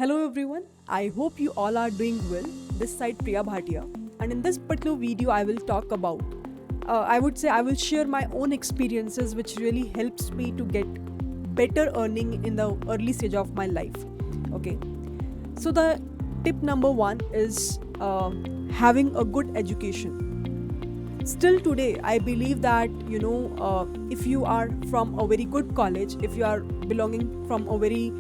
Hello everyone, I hope you all are doing well. This side Priya Bhatia, and in this particular video I will talk about I will share my own experiences which really helps me to get better earning in the early stage of my life. Okay, so the tip number 1 is having a good education. Still today I believe that if you are from a very good college, if you are belonging from a very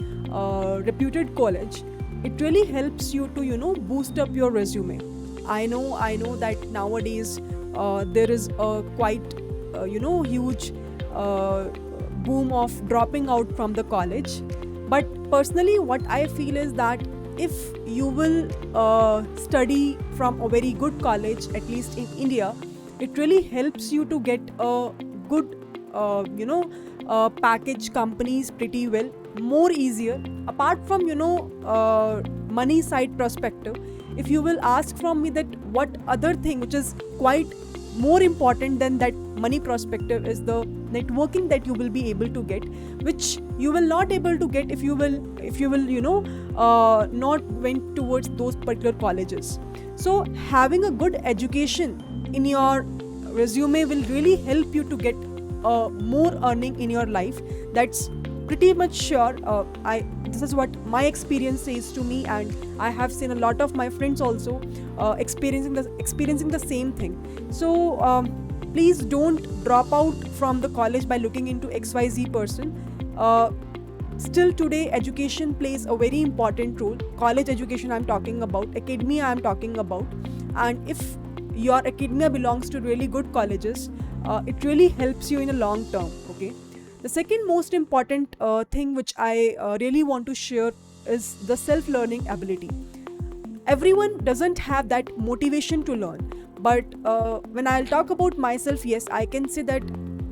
reputed college, it really helps you to boost up your resume. I know that nowadays there is a quite huge uh, boom of dropping out from the college, but personally what I feel is that if you will study from a very good college, at least in India, it really helps you to get a good package companies pretty well, more easier. Apart from money side perspective, if you will ask from me that what other thing which is quite more important than that money perspective is the networking that you will be able to get, which you will not able to get if you will not went towards those particular colleges. So having a good education in your resume will really help you to get more earning in your life. That's pretty much sure. I This is what my experience says to me, and I have seen a lot of my friends also experiencing the same thing. So please don't drop out from the college by looking into XYZ person. uh, Still today education plays a very important role. College education I'm talking about, academia I'm talking about, and if your academia belongs to really good colleges, it really helps you in a long term. Okay, the second most important thing which I really want to share is the self learning ability. Everyone doesn't have that motivation to learn, but when I'll talk about myself, yes, I can say that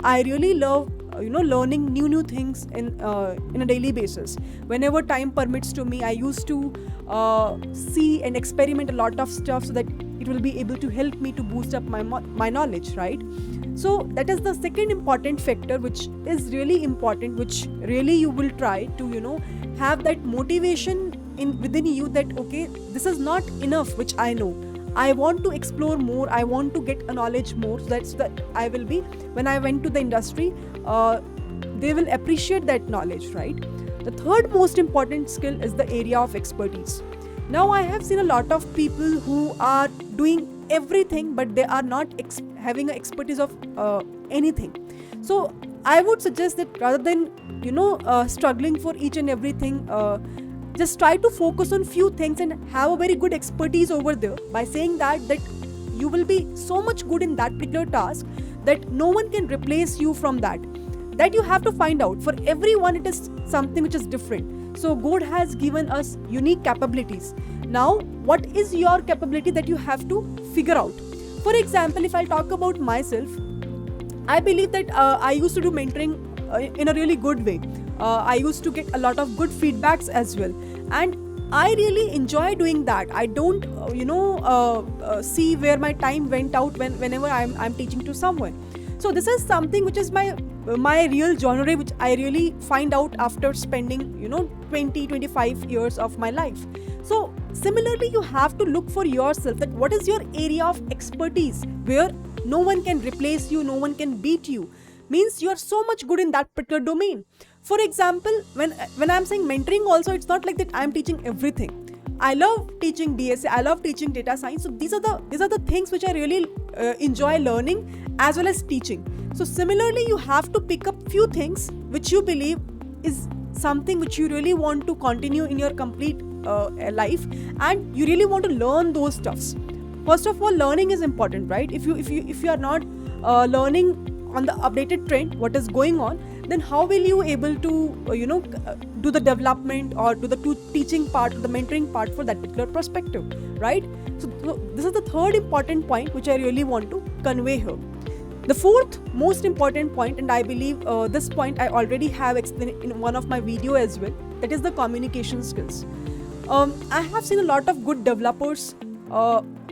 I really love learning new things in a daily basis. Whenever time permits to me, I used to see and experiment a lot of stuff so that it will be able to help me to boost up my knowledge, right? So that is the second important factor which is really important, which really you will try to have that motivation in within you, that okay, this is not enough which I know, I want to explore more, I want to get a knowledge more, so that I will be, when I went to the industry, they will appreciate that knowledge, right? The third most important skill is the area of expertise. Now I have seen a lot of people who are doing everything, but they are not having an expertise of anything. So I would suggest that rather than struggling for each and everything, just try to focus on few things and have a very good expertise over there. By saying that you will be so much good in that particular task that no one can replace you from that you have to find out. For everyone it is something which is different. So God has given us unique capabilities. Now what is your capability that you have to figure out? For example, if I talk about myself, I believe that I used to do mentoring in a really good way. I used to get a lot of good feedbacks as well, and I really enjoy doing that. I don't see where my time went out whenever I'm teaching to someone. So this is something which is my real genre, which I really find out after spending 20-25 years of my life. So similarly, you have to look for yourself that what is your area of expertise where no one can replace you, no one can beat you. Means you are so much good in that particular domain. For example, when I'm saying mentoring also, it's not like that I'm teaching everything. I love teaching DSA, I love teaching data science. So these are the things which I really enjoy learning as well as teaching. So similarly, you have to pick up few things which you believe is something which you really want to continue in your complete life, and you really want to learn those stuffs. First of all, learning is important, right? If you are not learning on the updated trend what is going on, then how will you able to do the development or do the teaching part, the mentoring part for that particular perspective, right? So this is the third important point which I really want to convey here. The fourth most important point, and I believe this point I already have explained in one of my video as well, that is the communication skills. I have seen a lot of good developers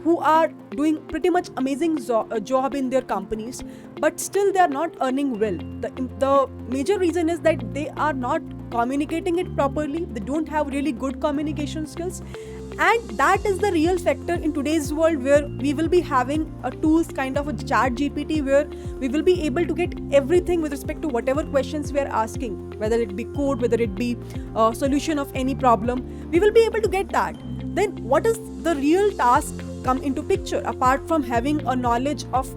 who are doing pretty much amazing job in their companies, but still they are not earning well. The major reason is that they are not communicating it properly. They don't have really good communication skills. And that is the real factor in today's world, where we will be having a tools kind of a chat GPT, where we will be able to get everything with respect to whatever questions we are asking, whether it be code, whether it be a solution of any problem, we will be able to get that. Then what is the real task come into picture apart from having a knowledge of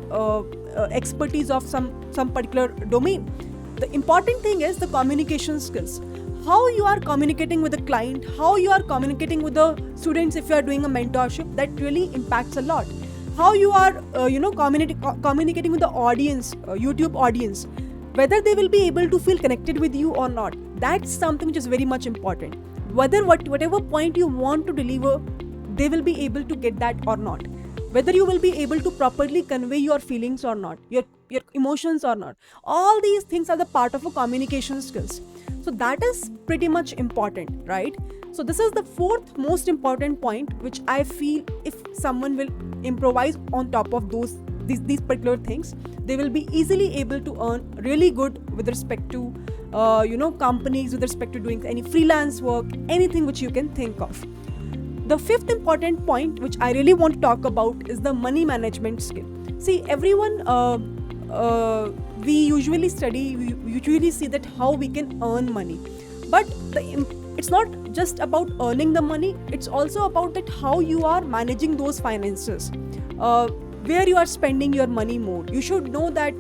expertise of some particular domain? The important thing is the communication skills. How you are communicating with the client, how you are communicating with the students if you are doing a mentorship, that really impacts a lot. How you are communicating with the audience, YouTube audience, whether they will be able to feel connected with you or not, that's something which is very much important. Whether whatever point you want to deliver, they will be able to get that or not. Whether you will be able to properly convey your feelings or not, your emotions or not. All these things are the part of a communication skills. So that is pretty much important, right? So this is the fourth most important point, which I feel if someone will improvise on top of these particular things, they will be easily able to earn really good with respect to companies, with respect to doing any freelance work, anything which you can think of. The fifth important point which I really want to talk about is the money management skill. See, everyone, we usually study, we usually see that how we can earn money. But it's not just about earning the money, it's also about that how you are managing those finances. Where you are spending your money more. You should know that,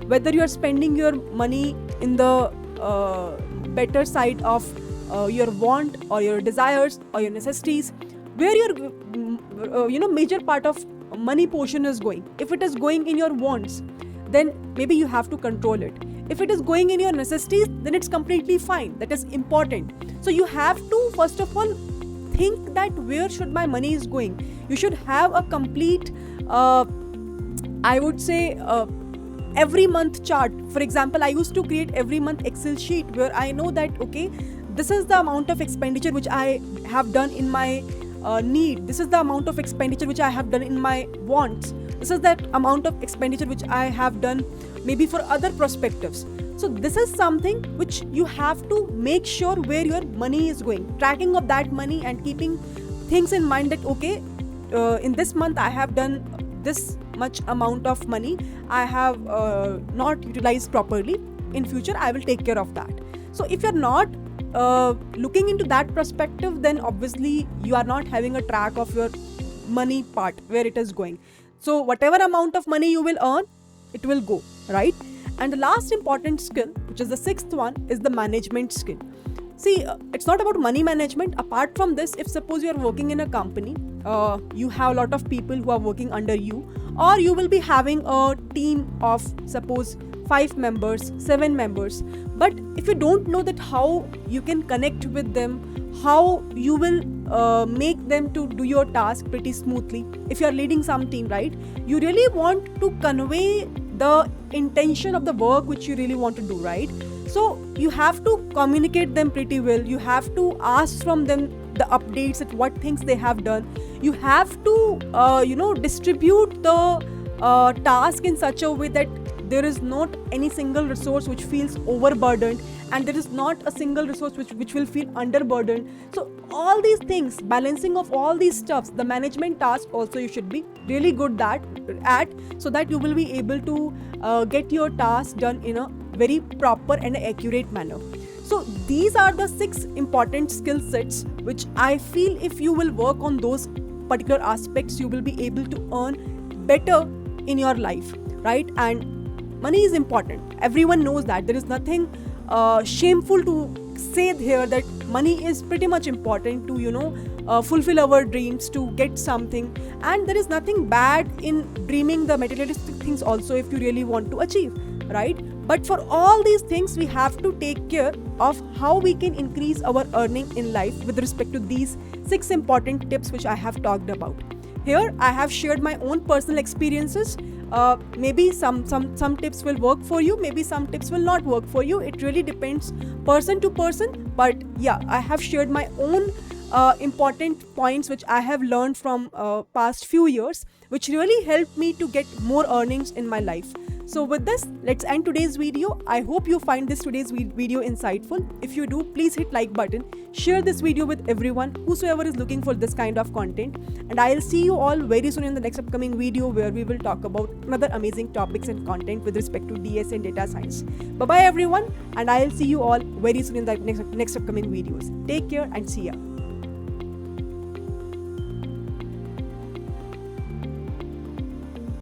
whether you are spending your money in the better side of your want or your desires or your necessities, where your major part of money portion is going. If it is going in your wants, then maybe you have to control it. If it is going in your necessities, then it's completely fine. That is important. So you have to first of all think that where should my money is going. You should have a complete I would say every month chart. For example, I used to create every month Excel sheet where I know that, okay, this is the amount of expenditure which I have done in my need. This is the amount of expenditure which I have done in my wants. This is that amount of expenditure which I have done maybe for other perspectives. So this is something which you have to make sure where your money is going. Tracking of that money and keeping things in mind that, okay, in this month I have done this much amount of money I have not utilized properly. In future I will take care of that. So if you're not looking into that perspective, then obviously you are not having a track of your money part, where it is going. So whatever amount of money you will earn, it will go, right? And the last important skill, which is the sixth one, is the management skill. See, it's not about money management. Apart from this, if suppose you are working in a company, you have a lot of people who are working under you, or you will be having a team of suppose 5 members, 7 members. But if you don't know that how you can connect with them, how you will make them to do your task pretty smoothly. If you are leading some team, right, you really want to convey the intention of the work which you really want to do, right? So you have to communicate them pretty well. You have to ask from them the updates at what things they have done. You have to distribute the task in such a way that there is not any single resource which feels overburdened, and there is not a single resource which will feel underburdened. So all these things, balancing of all these stuffs, the management task also you should be really good at, so that you will be able to get your task done in a very proper and accurate manner. So these are the 6 important skill sets which I feel if you will work on those particular aspects, you will be able to earn better in your life, right? And money is important. Everyone knows that. There is nothing shameful to say here that money is pretty much important to, fulfill our dreams, to get something. And there is nothing bad in dreaming the materialistic things also if you really want to achieve, right? But for all these things, we have to take care of how we can increase our earning in life with respect to these 6 important tips which I have talked about. Here, I have shared my own personal experiences. Maybe some tips will work for you, maybe some tips will not work for you. It really depends person to person. But yeah, I have shared my own important points which I have learned from past few years, which really helped me to get more earnings in my life. So with this, let's end today's video. I hope you find today's video insightful. If you do, please hit like button. Share this video with everyone, whosoever is looking for this kind of content. And I'll see you all very soon in the next upcoming video, where we will talk about another amazing topics and content with respect to DS and data science. Bye bye everyone, and I'll see you all very soon in the next upcoming videos. Take care and see ya.